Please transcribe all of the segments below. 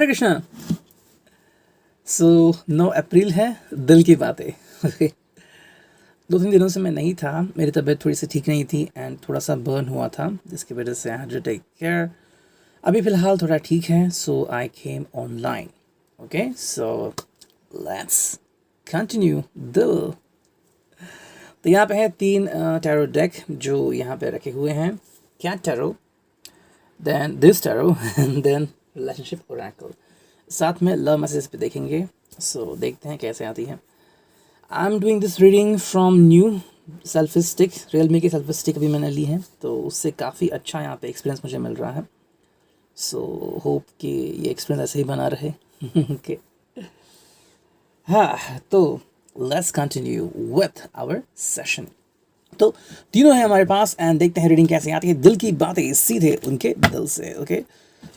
कृष्णा। सो 9 अप्रैल है, दिल की बातें। ओके, 2-3 दिनों से मैं नहीं था, मेरी तबीयत थोड़ी सी ठीक नहीं थी एंड थोड़ा सा बर्न हुआ था, जिसकी वजह से I had to take care. अभी फ़िलहाल थोड़ा ठीक है, so I came online. Okay, so let's continue दिल। तो यहाँ पे है 3 टैरो डेक जो यहाँ पे रखे हुए हैं। Cat tarot, then this tarot and then relationship oracle. साथ में लव मैसेज पे देखेंगे। सो देखते हैं कैसे आती है। I am doing this reading from new selfie stick. Realme की सेल्फी स्टिक अभी मैंने ली है, तो उससे काफ़ी अच्छा यहाँ पे एक्सपीरियंस मुझे मिल रहा है। सो होप कि ये एक्सपीरियंस ऐसे ही बना रहे। ओके, हाँ, तो let's continue with our session. तो तीनों हैं हमारे पास एंड देखते हैं रीडिंग कैसे आती है। दिल की बातें सीधे उनके दिल से। ओके,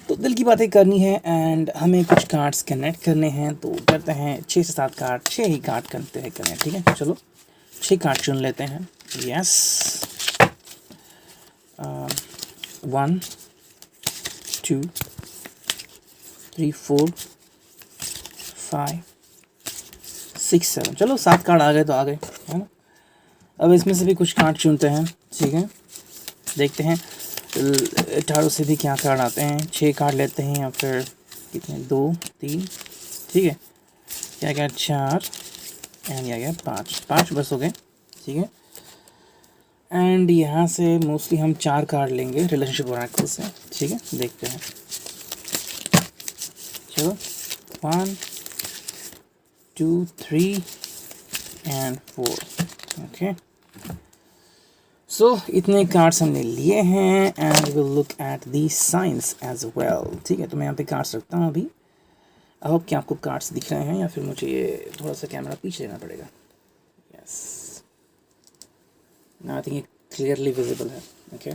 तो दिल की बातें करनी है एंड हमें कुछ कार्ड्स कनेक्ट करने हैं, तो करते हैं 6 से 7 कार्ड, 6 ही कार्ड करते हैं कनेक्ट। ठीक है, चलो 6 कार्ड चुन लेते हैं। यस, 1 2 3 4 5 6 7। चलो 7 कार्ड आ गए तो आ गए, है ना। अब इसमें से भी कुछ कार्ड चुनते हैं। ठीक है, देखते हैं 18 से भी क्या कार्ड आते हैं। 6 कार्ड लेते हैं या फिर कितने, 2 3, ठीक है, क्या क्या 4 एंड या गया 5 बस हो गए। ठीक है, एंड यहाँ से मोस्टली हम 4 कार्ड लेंगे रिलेशनशिप ओरेकल से। ठीक है, देखते हैं। चलो 1 2 3 एंड 4। ओके, सो इतने कार्ड्स हमने लिए हैं and will look at the science as well. ठीक है, तो मैं यहाँ पे कार्ड्स रखता हूँ अभी। आई होप कि आपको कार्ड्स दिख रहे हैं या फिर मुझे ये थोड़ा सा कैमरा पीछे लेना पड़ेगा। यस, आई थिंक ये क्लियरली विजिबल है। ओके,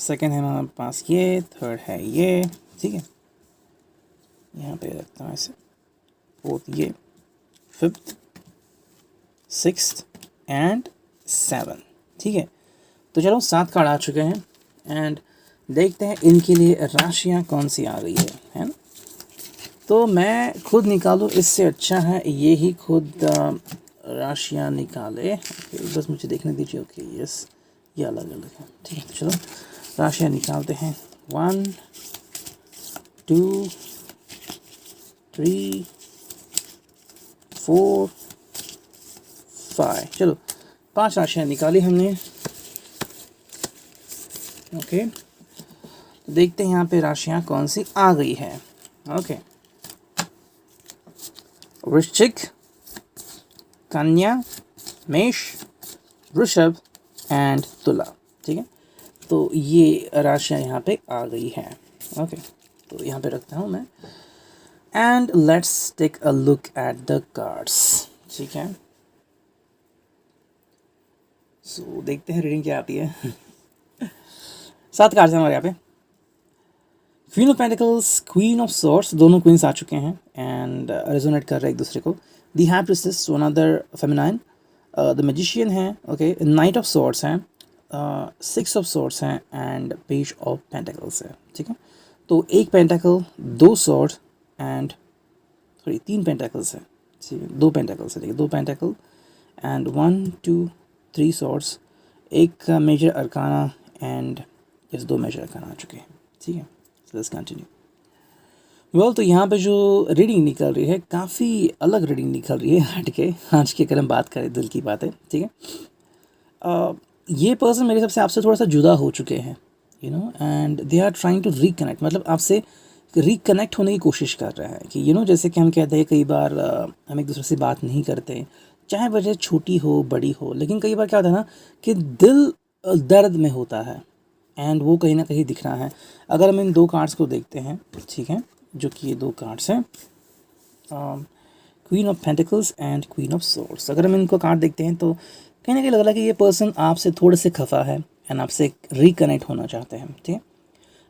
सेकेंड है हमारे पास ये, थर्ड है ये। ठीक है, यहाँ पे रखता हूँ ऐसे, फोर्थ ये, फिफ्थ, सिक्स्थ एंड 7। ठीक है, तो चलो 7 कार्ड आ चुके हैं एंड देखते हैं इनके लिए राशियाँ कौन सी आ गई है ना। तो मैं खुद निकालूँ इससे अच्छा है ये ही खुद राशियाँ निकाले। ओके, बस मुझे देखने दीजिए। ओके, यस, ये अलग अलग है। ठीक है, तो चलो राशियाँ निकालते हैं। 1 2 3 4 5। चलो 5 राशियाँ निकाली हमने। ओके, तो देखते हैं यहाँ पे राशियाँ कौन सी आ गई है। ओके, वृश्चिक, कन्या, मेष, वृषभ एंड तुला। ठीक है, तो ये राशियाँ यहाँ पे आ गई हैं। ओके, तो यहाँ पे रखता हूँ मैं and let's take a look at the cards. ठीक है, सो देखते हैं रीडिंग क्या आती है। 7 कार्ड्स हैं हमारे यहाँ पे। Queen of pentacles, queen of swords, दोनों क्वींस आ चुके हैं एंड रेजोनेट कर रहे हैं एक दूसरे को। The high princess, one other feminine, the magician है। ओके, नाइट ऑफ सॉर्ड्स हैं, 6 ऑफ सॉर्ड्स हैं एंड पेज ऑफ पेंटिकल्स है। ठीक है, तो 1 पेंटिकल, 2 सॉर्ड एंड 3 पेंटिकल्स है। ठीक है, 2 पेंटिकल्स है, 2 pentacle and 1 2 3 swords, 1 major arcana and इस 2 मेजर अरकाना आ चुके हैं। ठीक है, लेट्स कंटिन्यू। वेल, तो यहाँ पे जो रीडिंग निकल रही है काफ़ी अलग रीडिंग निकल रही है हट के आज की, अगर हम बात करें दिल की बातें। ठीक है, ये पर्सन मेरे हिसाब से आपसे थोड़ा सा जुदा हो चुके हैं, you know, and they are trying to reconnect, मतलब आपसे रिकनेक्ट होने की कोशिश कर रहे हैं। कि जैसे कि हम कहते हैं कई बार हम एक दूसरे से बात नहीं करते, चाहे वजह छोटी हो बड़ी हो, लेकिन कई बार क्या होता है ना कि दिल दर्द में होता है एंड वो कहीं ना कहीं दिख रहा है। अगर हम इन 2 कार्ड्स को देखते हैं, ठीक है, जो कि ये 2 कार्ड्स हैं, queen of pentacles and queen of swords. अगर हम इनको कार्ड देखते हैं तो कहीं ना कहीं लग रहा है कि ये पर्सन आपसे थोड़े से खफा है एंड आपसे रिकनेक्ट होना चाहते हैं। ठीक है,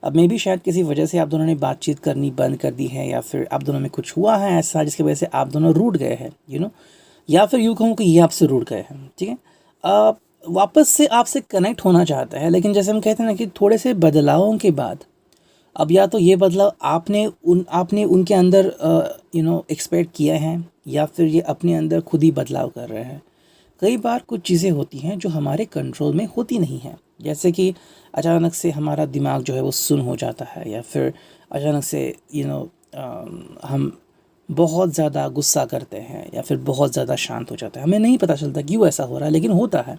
अब मे भी शायद किसी वजह से आप दोनों ने बातचीत करनी बंद कर दी है, या फिर आप दोनों में कुछ हुआ है ऐसा जिसकी वजह से आप दोनों रूठ गए हैं, या फिर यूँ कहूँ कि ये आपसे रूठ गए हैं। ठीक है, वापस से आपसे कनेक्ट होना चाहता है, लेकिन जैसे हम कहते हैं ना कि थोड़े से बदलावों के बाद अब या तो ये बदलाव आपने उनके अंदर एक्सपेक्ट किया है, या फिर ये अपने अंदर खुद ही बदलाव कर रहे हैं। कई बार कुछ चीज़ें होती हैं जो हमारे कंट्रोल में होती नहीं हैं, जैसे कि अचानक से हमारा दिमाग जो है वो सुन्न हो जाता है, या फिर अचानक से हम बहुत ज़्यादा गुस्सा करते हैं, या फिर बहुत ज़्यादा शांत हो जाता है। हमें नहीं पता चलता क्यों ऐसा हो रहा है, लेकिन होता है।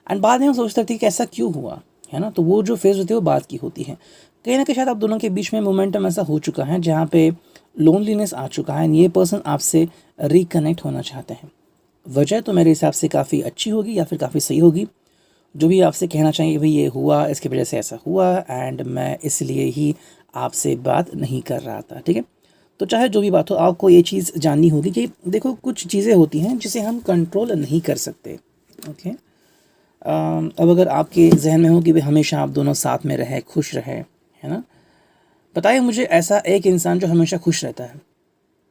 एंड बाद में हम सोचते थे कि ऐसा क्यों हुआ, है ना। तो वो जो फेज़ होती है वो बात की होती है। कहीं ना कहीं शायद आप दोनों के बीच में मोमेंटम ऐसा हो चुका है जहाँ पे लोनलीनेस आ चुका है, ये पर्सन आपसे रिकनेक्ट होना चाहते हैं। वजह तो मेरे हिसाब से काफ़ी अच्छी होगी या फिर काफ़ी सही होगी। जो भी आपसे कहना चाहिए भाई ये हुआ, इसकी वजह से ऐसा हुआ, एंड मैं इसलिए ही आपसे बात नहीं कर रहा था, ठीक है। तो चाहे जो भी बात हो, आपको ये चीज़ जाननी होगी कि देखो कुछ चीज़ें होती हैं जिसे हम कंट्रोल नहीं कर सकते, ओके। अब अगर आपके जहन में हो कि भाई हमेशा आप दोनों साथ में रहे, खुश रहे, है ना। बताइए मुझे ऐसा एक इंसान जो हमेशा खुश रहता है,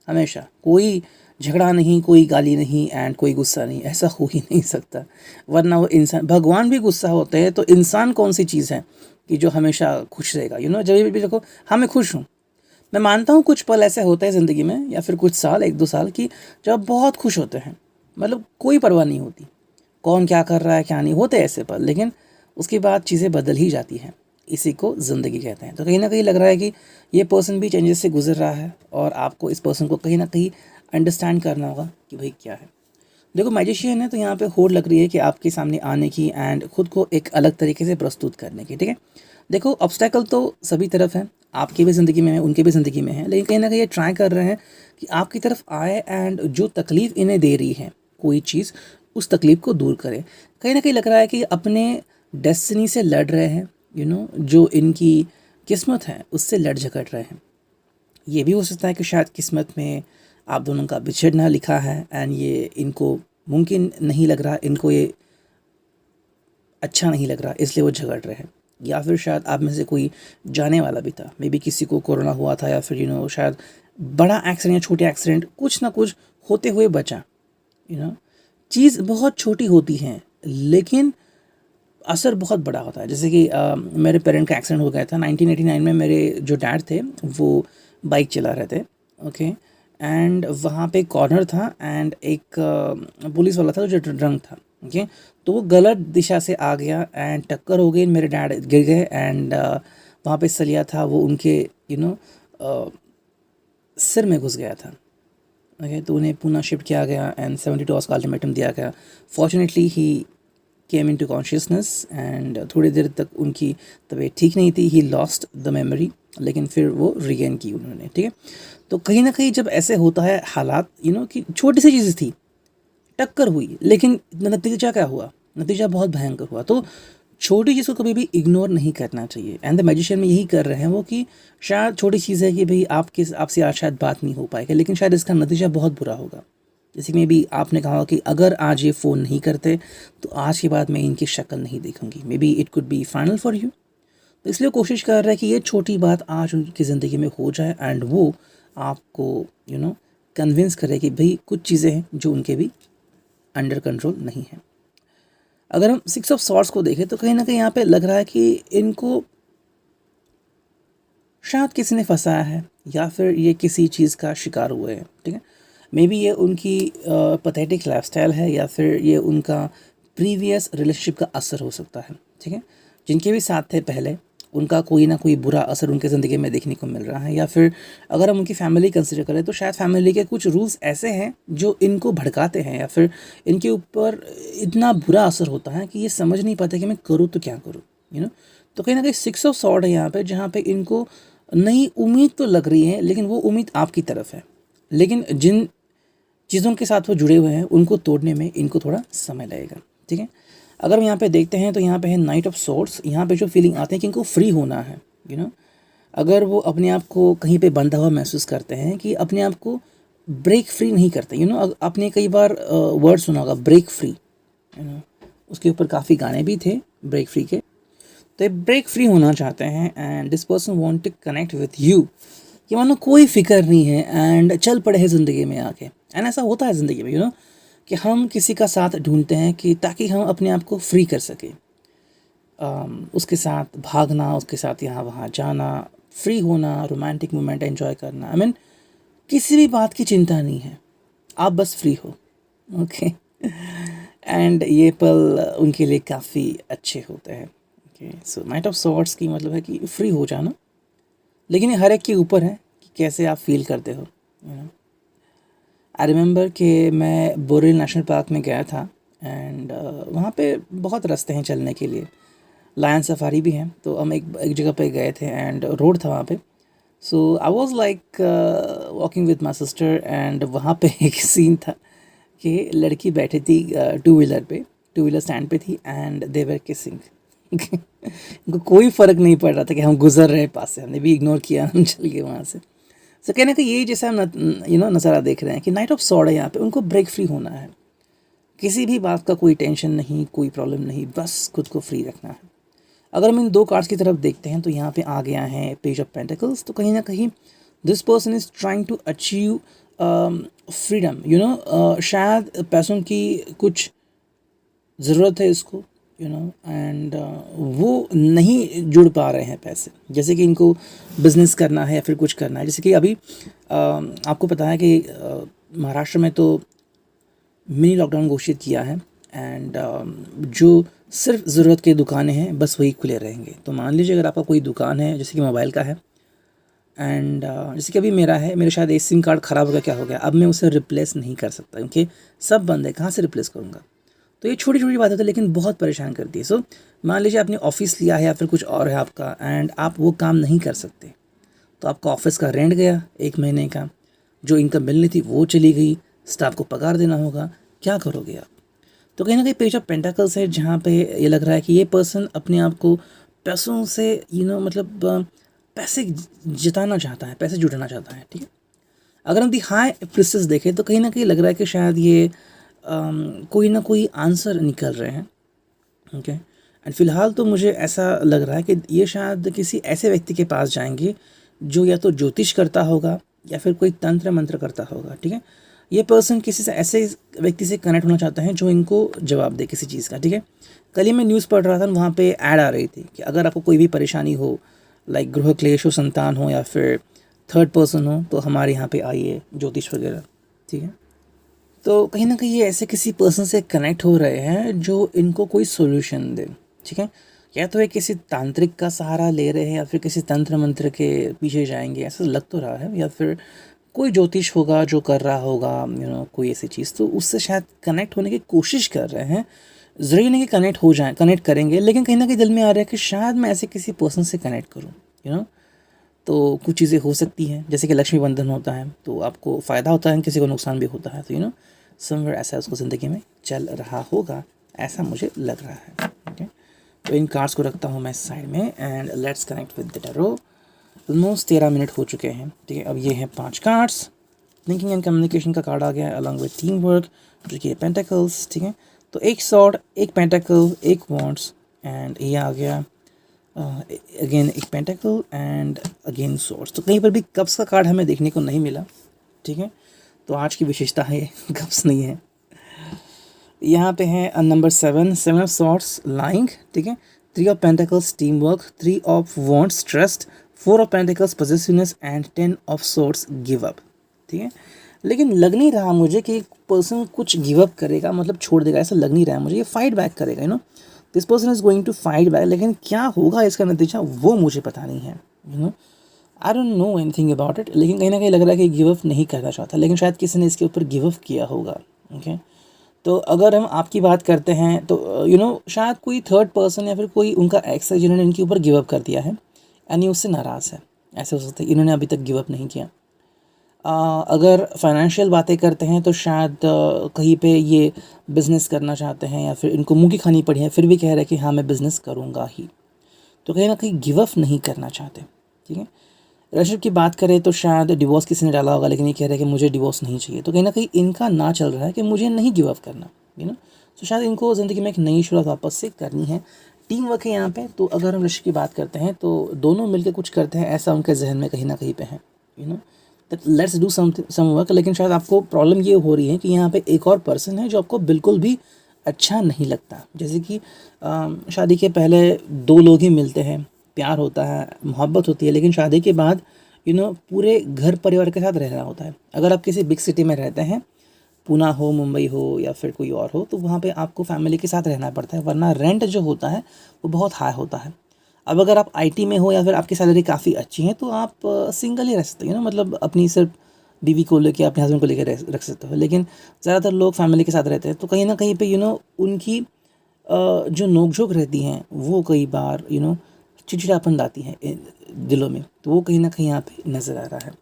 हमेशा कोई झगड़ा नहीं, कोई गाली नहीं, एंड कोई गुस्सा नहीं, ऐसा हो ही नहीं सकता। वरना वो इंसान, भगवान भी गुस्सा होते हैं, तो इंसान कौन सी चीज़ है कि जो हमेशा खुश रहेगा। जब भी देखो, हाँ मैं खुश हूँ, मैं मानता हूँ कुछ पल ऐसे होते हैं ज़िंदगी में, या फिर कुछ साल, 1-2 साल की, जब बहुत खुश होते हैं, मतलब कोई परवाह नहीं होती कौन क्या कर रहा है क्या नहीं, होते ऐसे पल, लेकिन उसके बाद चीज़ें बदल ही जाती हैं। इसी को ज़िंदगी कहते हैं। तो कहीं ना कहीं लग रहा है कि ये पर्सन भी चेंजेस से गुजर रहा है, और आपको इस पर्सन को कहीं ना कहीं अंडरस्टैंड करना होगा कि भाई क्या है। देखो मैजिशियन है, तो यहाँ पे होड़ लग रही है कि आपके सामने आने की एंड खुद को एक अलग तरीके से प्रस्तुत करने की, ठीक है। देखो ऑब्स्टेकल तो सभी तरफ है, आपकी भी ज़िंदगी में है, उनकी भी ज़िंदगी में है, लेकिन कहीं ना कहीं ये ट्राई कर रहे हैं कि आपकी तरफ आए, एंड जो तकलीफ़ इन्हें दे रही है कोई चीज़, उस तकलीफ़ को दूर करें। कहीं ना कहीं लग रहा है कि अपने डेस्टिनी से लड़ रहे हैं, जो इनकी किस्मत है उससे लड़ झगड़ रहे हैं। ये भी हो सकता है कि शायद किस्मत में आप दोनों का बिछड़ना लिखा है, एंड ये इनको मुमकिन नहीं लग रहा, इनको ये अच्छा नहीं लग रहा, इसलिए वो झगड़ रहे हैं। या फिर शायद आप में से कोई जाने वाला भी था, मे बी किसी को कोरोना हुआ था, या फिर शायद बड़ा एक्सीडेंट या छोटे एक्सीडेंट, कुछ ना कुछ होते हुए बचा। चीज़ बहुत छोटी होती है, लेकिन असर बहुत बड़ा होता है। जैसे कि मेरे पेरेंट का एक्सीडेंट हो गया था 1989 में। मेरे जो डैड थे वो बाइक चला रहे थे, ओके, एंड वहाँ पे कॉर्नर था, एंड एक पुलिस वाला था जो ड्रंक था, ओके। तो वो गलत दिशा से आ गया, एंड टक्कर हो गई, मेरे डैड गिर गए, एंड वहाँ पे सलिया था वो उनके सिर में घुस गया था, ओके। तो उन्हें पुनः शिफ्ट किया गया, एंड 72 आवर्स का अल्टीमेटम दिया गया। Fortunately he came into consciousness, and थोड़ी देर तक उनकी तबीयत ठीक नहीं थी, ही लॉस्ट द मेमोरी, लेकिन फिर वो रिगेन की उन्होंने, ठीक है। तो कहीं ना कहीं जब ऐसे होता है हालात, कि छोटी सी चीज़ थी, टक्कर हुई, लेकिन नतीजा क्या हुआ, नतीजा बहुत भयंकर हुआ। तो छोटी चीज़ को कभी भी इग्नोर नहीं करना चाहिए, एंड द मैजिशियन में यही कर रहे हैं वो, कि शायद छोटी चीज़ है कि भाई आपसे आज शायद बात नहीं हो पाएगी, लेकिन शायद इसका नतीजा बहुत बुरा होगा। जैसे में भी आपने कहा कि अगर आज ये फ़ोन नहीं करते तो आज के बाद मैं इनकी शक्ल नहीं देखूंगी, may be it could be final for you. तो इसलिए कोशिश कर रहा है कि ये छोटी बात आज उनकी ज़िंदगी में हो जाए, एंड वो आपको कन्विंस करे कि भाई कुछ चीज़ें हैं जो उनके भी अंडर कंट्रोल नहीं है। अगर हम 6 ऑफ सॉर्ड्स को देखें तो कहीं ना कहीं यहाँ पे लग रहा है कि इनको शायद किसी ने फंसाया है, या फिर ये किसी चीज़ का शिकार हुए हैं, ठीक है। मे बी ये उनकी पथेटिक लाइफस्टाइल है, या फिर ये उनका प्रीवियस रिलेशनशिप का असर हो सकता है, ठीक है। जिनके भी साथ थे पहले, उनका कोई ना कोई बुरा असर उनके ज़िंदगी में देखने को मिल रहा है, या फिर अगर हम उनकी फैमिली कंसिडर करें तो शायद फैमिली के कुछ रूल्स ऐसे हैं जो इनको भड़काते हैं, या फिर इनके ऊपर इतना बुरा असर होता है कि ये समझ नहीं पाते कि मैं करूँ तो क्या करूँ, तो कहीं ना कहीं 6 ऑफ सॉर्ड है यहाँ पे, जहाँ पे इनको नई उम्मीद तो लग रही है, लेकिन वो उम्मीद आपकी तरफ है, लेकिन जिन चीज़ों के साथ वो जुड़े हुए हैं उनको तोड़ने में इनको थोड़ा समय लगेगा, ठीक है। अगर हम यहाँ पे देखते हैं तो यहाँ पे है नाइट ऑफ सोर्ड्स। यहाँ पे जो फीलिंग आते हैं कि इनको फ्री होना है, अगर वो अपने आप को कहीं पे बंधा हुआ महसूस करते हैं, कि अपने आप को ब्रेक फ्री नहीं करते, आपने कई बार वर्ड सुना होगा ब्रेक फ्री, उसके ऊपर काफ़ी गाने भी थे ब्रेक फ्री के। तो ब्रेक फ्री होना चाहते हैं, and this person want to connect with you, कि मानो कोई फिक्र नहीं है, एंड चल पड़े हैं ज़िंदगी में आके। एंड ऐसा होता है ज़िंदगी में, कि हम किसी का साथ ढूंढते हैं कि ताकि हम अपने आप को फ्री कर सकें, उसके साथ भागना, उसके साथ यहाँ वहाँ जाना, फ्री होना, रोमांटिक मोमेंट एंजॉय करना, आई मीन किसी भी बात की चिंता नहीं है, आप बस फ्री हो। ओके एंड ये पल उनके लिए काफ़ी अच्छे होते हैं। Okay so knight of swords की मतलब है कि फ्री हो जाना, लेकिन ये हर एक के ऊपर है कि कैसे आप फील करते हो। आई रिमेंबर कि मैं बोरेल नेशनल पार्क में गया था एंड वहाँ पे बहुत रास्ते हैं चलने के लिए, लायन सफारी भी है। तो हम एक जगह पे गए थे एंड रोड था वहाँ पे। So I was like walking with my sister and वहाँ पे एक सीन था कि लड़की बैठी थी टू व्हीलर पे, टू व्हीलर स्टैंड पे थी एंड दे वर किसिंग। उनको कोई फ़र्क नहीं पड़ रहा था कि हम गुजर रहे हैं पास से, हमने भी इग्नोर किया, हम चल गए वहाँ से। सो कहने का यही, जैसे हम नज़ारा देख रहे हैं कि नाइट ऑफ सॉर्ड है यहाँ पे, उनको ब्रेक फ्री होना है, किसी भी बात का कोई टेंशन नहीं, कोई प्रॉब्लम नहीं, बस खुद को फ्री रखना है। अगर हम इन दो कार्ड्स की तरफ देखते हैं तो यहाँ पे आ गया है पेज ऑफ पेंटिकल्स। तो कहीं ना कहीं this person is trying to achieve freedom, शायद पैसों की कुछ ज़रूरत है इसको, एंड वो नहीं जुड़ पा रहे हैं पैसे, जैसे कि इनको बिज़नेस करना है या फिर कुछ करना है। जैसे कि अभी आपको पता है कि महाराष्ट्र में तो मिनी लॉकडाउन घोषित किया है एंड जो सिर्फ ज़रूरत की दुकानें हैं बस वही खुले रहेंगे। तो मान लीजिए अगर आपका कोई दुकान है जैसे कि मोबाइल का है एंड जैसे कि अभी मेरा है, मेरे शायद एक सिम कार्ड ख़राब हो गया, क्या हो गया, अब मैं उसे रिप्लेस नहीं कर सकता क्योंकि सब बंद है, कहाँ से रिप्लेस करूँगा। तो ये छोटी छोटी बात होती है लेकिन बहुत परेशान करती है। सो मान लीजिए आपने ऑफिस लिया है या फिर कुछ और है आपका एंड आप वो काम नहीं कर सकते, तो आपका ऑफिस का रेंट गया 1 महीने का, जो इनकम मिलनी थी वो चली गई, स्टाफ को पगार देना होगा, क्या करोगे आप। तो कहीं ना कहीं पेज ऑफ पेंटाकल्स है जहाँ पे ये लग रहा है कि ये पर्सन अपने आप को पैसों से मतलब पैसे जिताना चाहता है, पैसे जुटाना चाहता है, ठीक है। अगर हम दी हाई प्रिंसेस देखें तो कहीं ना कहीं लग रहा है कि शायद ये कोई ना कोई आंसर निकल रहे हैं। ओके एंड फ़िलहाल तो मुझे ऐसा लग रहा है कि ये शायद किसी ऐसे व्यक्ति के पास जाएंगे जो या तो ज्योतिष करता होगा या फिर कोई तंत्र मंत्र करता होगा, ठीक है। ये पर्सन किसी से ऐसे व्यक्ति से कनेक्ट होना चाहता है जो इनको जवाब दे किसी चीज़ का, ठीक है। कल ही मैं न्यूज़ पढ़ रहा था, वहाँ पे ऐड आ रही थी कि अगर आपको कोई भी परेशानी हो, लाइक गृह क्लेश हो, संतान हो या फिर थर्ड पर्सन हो, तो हमारे यहाँ पे आइए, ज्योतिष वगैरह, ठीक है। तो कहीं ना कहीं ये ऐसे किसी पर्सन से कनेक्ट हो रहे हैं जो इनको कोई सोल्यूशन दे, ठीक है। या तो ये किसी तांत्रिक का सहारा ले रहे हैं या फिर किसी तंत्र मंत्र के पीछे जाएंगे, ऐसा लग तो रहा है, या फिर कोई ज्योतिष होगा जो कर रहा होगा कोई ऐसी चीज़, तो उससे शायद कनेक्ट होने की कोशिश कर रहे हैं। ज़रूरी नहीं कि कनेक्ट हो जाए, कनेक्ट करेंगे, लेकिन कहीं ना कहीं दिल में आ रहा है कि शायद मैं ऐसे किसी पर्सन से कनेक्ट करूँ, तो कुछ चीज़ें हो सकती हैं, जैसे कि लक्ष्मी बंधन होता है तो आपको फ़ायदा होता है, किसी को नुकसान भी होता है, तो समवेयर ऐसा उसको ज़िंदगी में चल रहा होगा, ऐसा मुझे लग रहा है। ओके तो इन कार्ड्स को रखता हूँ मैं साइड में and let's connect with the tarot. Almost 13 minute हो चुके हैं, ठीक है। अब ये हैं 5 कार्ड्स। थिंकिंग एंड कम्युनिकेशन का कार्ड आ गया है अलॉन्ग विद टीम वर्क, जो कि पेंटाकल्स, ठीक है। तो एक सॉर्ड, एक पेंटाकल, एक वॉन्ड्स एंड ये आ गया अगेन एक पेंटाकल एंड अगेन सॉर्ड्स। तो कहीं पर भी कप्स का कार्ड हमें देखने को नहीं मिला, ठीक है। तो आज की विशेषता है कप्स नहीं है। यहाँ पे है नंबर 7 ऑफ सॉर्ड्स लाइंग, ठीक है। 3 of pentacles team work, 3 of wands trust, 4 of pentacles positiveness and 10 of swords give up, ठीक है। लेकिन लग नहीं रहा मुझे कि एक पर्सन कुछ गिव अप करेगा, मतलब छोड़ देगा, ऐसा लग नहीं रहा है मुझे। ये फाइट बैक करेगा, this person is going to fight back, लेकिन क्या होगा इसका नतीजा वो मुझे पता नहीं है, I don't know anything about it. लेकिन कहीं ना कहीं लग रहा है कि गिव अप नहीं करना चाहता, लेकिन शायद किसी ने इसके ऊपर गिव अप किया होगा। ओके तो अगर हम आपकी बात करते हैं तो शायद कोई थर्ड पर्सन या फिर कोई उनका एक्स है जिन्होंने इनके ऊपर गिव अप कर दिया है यानी उससे नाराज़ है, ऐसे हो सकता है। इन्होंने अभी तक गिव अप नहीं किया। अगर फाइनेंशियल बातें करते हैं तो शायद कहीं पे ये बिज़नेस करना चाहते हैं या फिर इनको मुँह की खानी पड़ी है, फिर भी कह रहे हैं कि हाँ मैं बिज़नेस करूँगा ही। तो कहीं ना कहीं गिव अप नहीं करना चाहते, ठीक है। रिलेशनशिप की बात करें तो शायद डिवोर्स किसी ने डाला होगा, लेकिन ये कह रहे हैं कि मुझे डिवोर्स नहीं चाहिए। तो कहीं ना कहीं इनका ना चल रहा है कि मुझे नहीं गिव अप करना, तो शायद इनको ज़िंदगी में एक नई शुरुआत वापस से करनी है। टीम वर्क है यहाँ पे। तो अगर हम रिलेशनशिप की बात करते हैं तो दोनों मिलकर कुछ करते हैं, ऐसा उनके जहन में कहीं ना कहीं पे है, लेट्स डू सम वर्क। लेकिन शायद आपको प्रॉब्लम ये हो रही है कि यहाँ पे एक और पर्सन है जो आपको बिल्कुल भी अच्छा नहीं लगता। जैसे कि शादी के पहले 2 लोग ही मिलते हैं, प्यार होता है, मोहब्बत होती है, लेकिन शादी के बाद पूरे घर परिवार के साथ रहना होता है। अगर आप किसी बिग सिटी में रहते हैं, पूना हो, मुंबई हो या फिर कोई और हो, तो वहाँ पे आपको फैमिली के साथ रहना पड़ता है, वरना रेंट जो होता है वो बहुत हाई होता है। अब अगर आप आईटी में हो या फिर आपकी सैलरी काफ़ी अच्छी है, तो आप सिंगल ही रह सकते हो मतलब अपनी सिर्फ बीवी को लेके, अपने हस्बैंड को लेकर रख सकते हो। लेकिन ज़्यादातर लोग फैमिली के साथ रहते हैं, तो कहीं ना कहीं पे उनकी जो नोक-झोंक रहती हैं वो कई बार चिड़चिड़ापन लाती है दिलों में, तो वो कहीं ना कहीं यहाँ पे नज़र आ रहा है।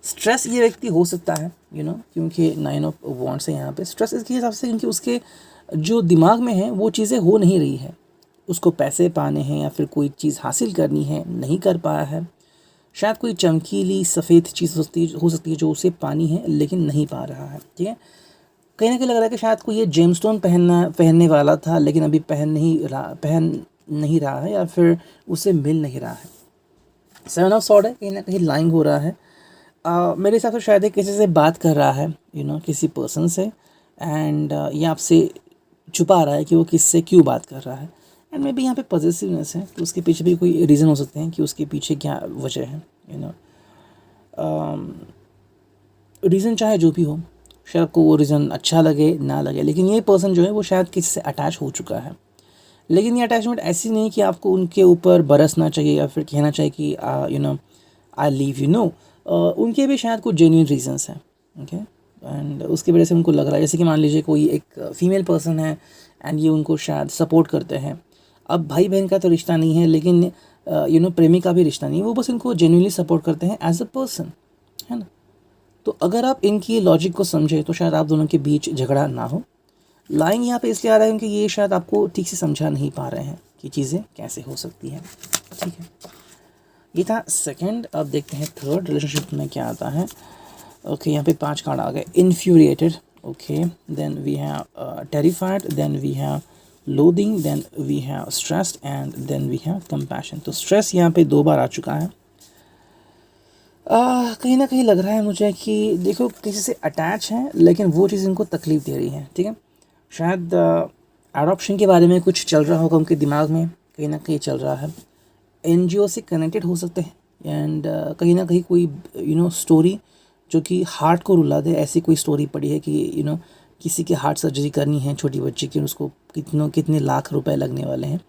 स्ट्रेस ये व्यक्ति हो सकता है क्योंकि 9 ऑफ वॉन्ड्स है यहाँ पे। स्ट्रेस इसके हिसाब से क्योंकि उसके जो दिमाग में है वो चीज़ें हो नहीं रही है, उसको पैसे पाने हैं या फिर कोई चीज़ हासिल करनी है, नहीं कर पाया है। शायद कोई चमकीली सफ़ेद चीज़ हो सकती है जो उसे पानी है लेकिन नहीं पा रहा है, ठीक है। कहीं ना कहीं लग रहा है कि शायद कोई ये जेमस्टोन पहनने वाला था, लेकिन अभी पहन नहीं रहा है या फिर उसे मिल नहीं रहा है। 7 ऑफ सॉर्ड है, कहीं ना कहीं लाइंग हो रहा है। मेरे हिसाब से शायद किसी से बात कर रहा है किसी पर्सन से, एंड ये आपसे छुपा रहा है कि वो किससे क्यों बात कर रहा है। एंड मे बी यहाँ पे पॉजिटिवनेस है, तो उसके पीछे भी कोई रीज़न हो सकते हैं कि उसके पीछे क्या वजह है। रीज़न चाहे जो भी हो, शायद आपको वो रीज़न अच्छा लगे ना लगे, लेकिन ये पर्सन जो है वो शायद किसी से अटैच हो चुका है। लेकिन ये अटैचमेंट ऐसी नहीं कि आपको उनके ऊपर बरसना चाहिए या फिर कहना चाहिए कि आई लीव उनके भी शायद कुछ जेन्युइन रीजंस हैं, ओके। एंड उसकी वजह से उनको लग रहा है, जैसे कि मान लीजिए कोई एक फीमेल पर्सन है एंड ये उनको शायद सपोर्ट करते हैं। अब भाई बहन का तो रिश्ता नहीं है, लेकिन प्रेमी का भी रिश्ता नहीं है, वो बस इनको जेन्युइनली सपोर्ट करते हैं एज अ पर्सन, है ना। तो अगर आप इनकी लॉजिक को समझे तो शायद आप दोनों के बीच झगड़ा ना हो। लाइंग यहाँ पे इसलिए आ रहा है क्योंकि ये शायद आपको ठीक से समझा नहीं पा रहे हैं कि चीज़ें कैसे हो सकती हैं, ठीक है। ये था सेकंड। अब देखते हैं थर्ड रिलेशनशिप में क्या आता है। ओके, यहाँ पे 5 कार्ड आ गए। Infuriated, okay, then we have terrified, then we have loathing, then we have stressed and then we have compassion. तो स्ट्रेस यहाँ पे 2 बार आ चुका है। कहीं ना कहीं लग रहा है मुझे कि देखो किसी से अटैच हैं, लेकिन वो चीज़ इनको तकलीफ़ दे रही है, ठीक है। शायद एडॉप्शन के बारे में कुछ चल रहा होगा उनके दिमाग में, कहीं ना कहीं चल रहा है। एनजीओ से कनेक्टेड हो सकते हैं, एंड कहीं ना कहीं कोई स्टोरी जो कि हार्ट को रुला दे, ऐसी कोई स्टोरी पड़ी है कि किसी की हार्ट सर्जरी करनी है छोटी बच्ची की, उसको कितने लाख रुपए लगने वाले हैं,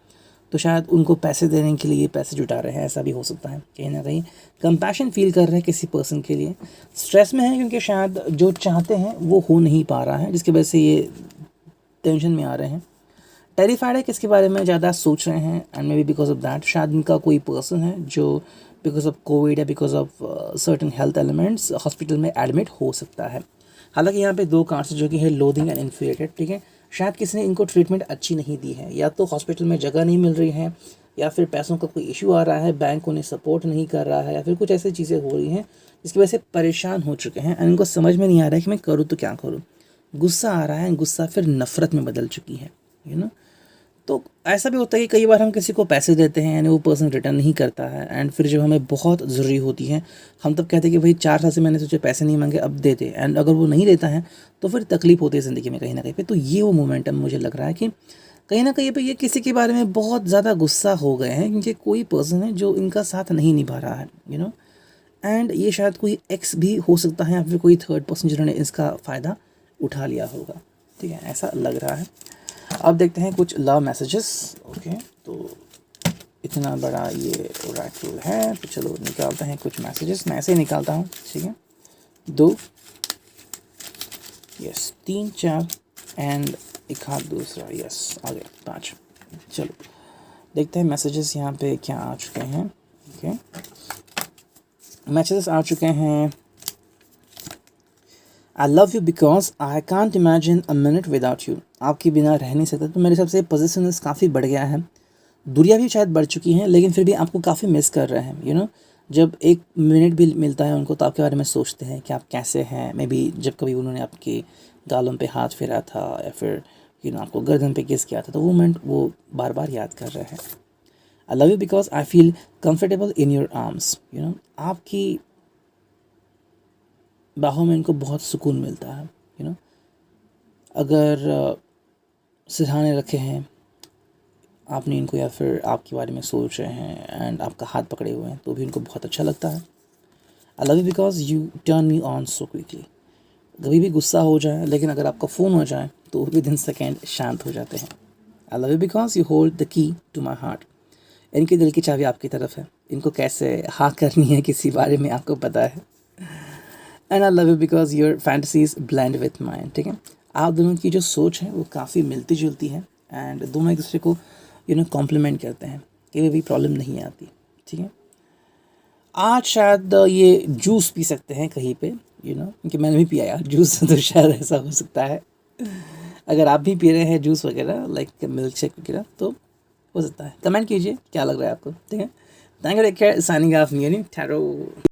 तो शायद उनको पैसे देने के लिए ये पैसे जुटा रहे हैं, ऐसा भी हो सकता है। कहीं ना कहीं कंपैशन फील कर रहे हैं किसी पर्सन के लिए। स्ट्रेस में है क्योंकि शायद जो चाहते हैं वो हो नहीं पा रहा है, जिसकी वजह से ये टेंशन में आ रहे हैं। टेरिफाइड है, किसके बारे में ज़्यादा सोच रहे हैं, and may be because of that शायद इनका कोई पर्सन है जो बिकॉज ऑफ कोविड या because of certain health elements hospital में एडमिट हो सकता है। हालांकि यहाँ पे 2 कार्ड्स जो कि है लोदिंग एंड इन्फ्यूरिएटेड, ठीक है। शायद किसी ने इनको ट्रीटमेंट अच्छी नहीं दी है, या तो हॉस्पिटल में जगह नहीं मिल रही है, या फिर पैसों का कोई इशू आ रहा है, बैंक उन्हें सपोर्ट नहीं कर रहा है, या फिर कुछ ऐसी चीज़ें हो रही हैं जिसकी वजह से परेशान हो चुके हैं एंड इनको समझ में नहीं आ रहा है कि मैं करूँ तो क्या करूँ। गुस्सा आ रहा है, गुस्सा फिर नफ़रत में बदल चुकी है, तो ऐसा भी होता है कि कई बार हम किसी को पैसे देते हैं यानी वो पर्सन रिटर्न नहीं करता है, एंड फिर जब हमें बहुत ज़रूरी होती है हम तब कहते हैं कि भाई 4 साल से मैंने तुझे पैसे नहीं मांगे, अब दे दे। एंड अगर वो नहीं देता है तो फिर तकलीफ होती है ज़िंदगी में कहीं ना कहीं पे। तो ये वो मोमेंटम मुझे लग रहा है कि कहीं ना कहीं पे ये किसी के बारे में बहुत ज़्यादा गुस्सा हो गए हैं क्योंकि कोई पर्सन है जो इनका साथ नहीं निभा रहा है, एंड ये शायद कोई एक्स भी हो सकता है या फिर कोई थर्ड पर्सन जिन्होंने इसका फ़ायदा उठा लिया होगा, ठीक है, ऐसा लग रहा है। अब देखते हैं कुछ लव मैसेजेस, ओके। तो इतना बड़ा ये ओरेकल है, तो चलो निकालते हैं कुछ मैसेजेस। मैं ऐसे ही निकालता हूँ, ठीक है। 2, यस, 3, 4 एंड एक हाथ दूसरा, यस, आ गया 5। चलो देखते हैं मैसेजेस यहाँ पे क्या आ चुके हैं, ओके। मैसेजेस आ चुके हैं। I love you because I can't imagine a minute without you. आपके बिना रह नहीं सकता। तो मेरे हिसाब से पॉजिटिवनेस काफ़ी बढ़ गया है, दूरियां भी शायद बढ़ चुकी हैं, लेकिन फिर भी आपको काफ़ी मिस कर रहे हैं। जब एक मिनट भी मिलता है उनको तो आपके बारे में सोचते हैं कि आप कैसे हैं। मे बी जब कभी उन्होंने आपके गालों पे हाथ फेरा था या फिर आपको गर्दन पे किस किया था, तो वो मोमेंट वो बार बार याद कर रहे हैं। I love you because I feel comfortable in your arms. आपकी बाहों में इनको बहुत सुकून मिलता है। अगर सिरहाने रखे हैं, आपने इनको या फिर आपके बारे में सोच रहे हैं एंड आपका हाथ पकड़े हुए हैं तो भी इनको बहुत अच्छा लगता है। आई love you because U turn me on so quickly. कभी भी गुस्सा हो जाए लेकिन अगर आपका फ़ोन हो जाए तो विद इन सेकेंड शांत हो जाते हैं। I love you because you hold the key to my heart. इनके दिल की चाबी आपकी तरफ है, इनको कैसे हाँ करनी है किसी बारे में आपको पता है। And I love you because your fantasies blend with mind. ठीक है, आप दोनों की जो सोच है वो काफ़ी मिलती जुलती है एंड दोनों एक दूसरे को कॉम्प्लीमेंट करते हैं, कभी भी प्रॉब्लम नहीं आती। ठीक है, आज शायद ये जूस पी सकते हैं कहीं पे, क्योंकि मैंने भी पिया यार जूस तो शायद ऐसा हो सकता है। अगर आप भी पी रहे हैं जूस वगैरह लाइक मिल्क शेक वगैरह तो हो सकता है। कमेंट कीजिए क्या लग रहा है आपको। ठीक है, thank you, take care, signing off me, tarot.